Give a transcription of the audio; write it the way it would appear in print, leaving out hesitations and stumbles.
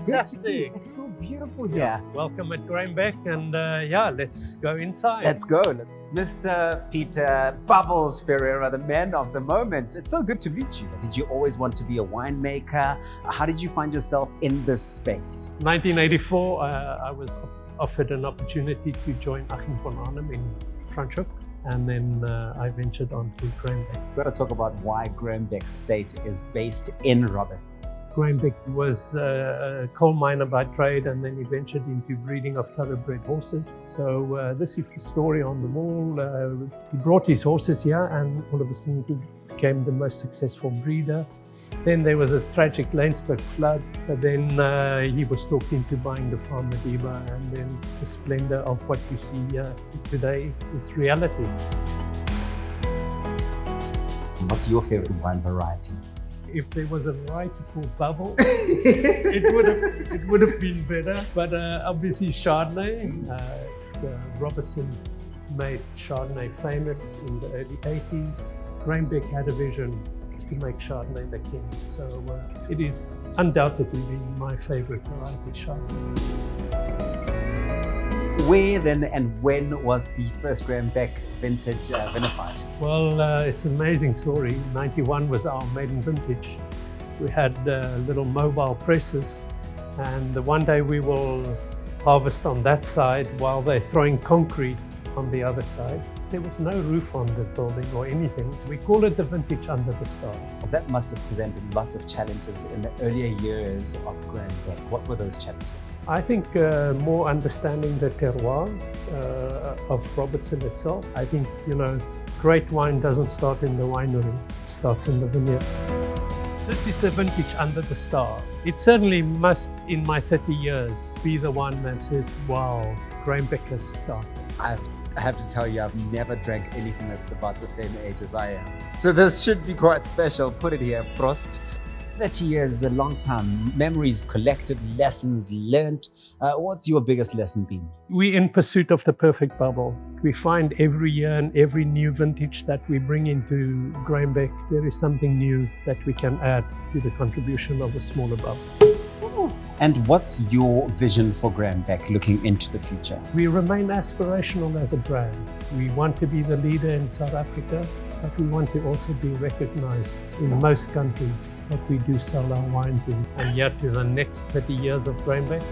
Fantastic. It's so beautiful here. Welcome at Beck, and let's go inside. Let's go. Mr. Peter Bubbles Ferreira, the man of the moment. It's so good to meet you. Did you always want to be a winemaker? How did you find yourself in this space? 1984, I was offered an opportunity to join Achim von Arnhem in Franschhoek, and then I ventured on to Beck. We've got to talk about why Beck State is based in Roberts. Beck was a coal miner by trade, and then he ventured into breeding of thoroughbred horses. So this is the story on the wall. He brought his horses here, and all of a sudden he became the most successful breeder. Then there was a tragic Laingsburg flood, but then he was talked into buying the farm at Eba, and then the splendor of what you see here today is reality. What's your favorite wine variety? If there was a variety called Bubble, it would have been better. But obviously Chardonnay. Robertson made Chardonnay famous in the early 80s. Beck had a vision to make Chardonnay the king. So it is undoubtedly my favorite variety, Chardonnay. Where then and when was the first Beck vintage vinified? Well, it's an amazing story. 91 was our maiden vintage. We had little mobile presses, and the one day we will harvest on that side while they're throwing concrete on the other side. There was no roof on the building or anything. We call it the vintage under the stars. That must have presented lots of challenges in the earlier years of Beck. What were those challenges? I think more understanding the terroir of Robertson itself. I think, great wine doesn't start in the winery, it starts in the vineyard. This is the vintage under the stars. It certainly must, in my 30 years, be the one that says, wow, Beck has started. I have to tell you, I've never drank anything that's about the same age as I am. So this should be quite special. Put it here, Prost. 30 years is a long time. Memories collected, lessons learned. What's your biggest lesson been? We're in pursuit of the perfect bubble. We find every year and every new vintage that we bring into Beck, there is something new that we can add to the contribution of a smaller bubble. And what's your vision for Beck looking into the future? We remain aspirational as a brand. We want to be the leader in South Africa, but we want to also be recognized in most countries that we do sell our wines in. And yet to the next 30 years of Beck,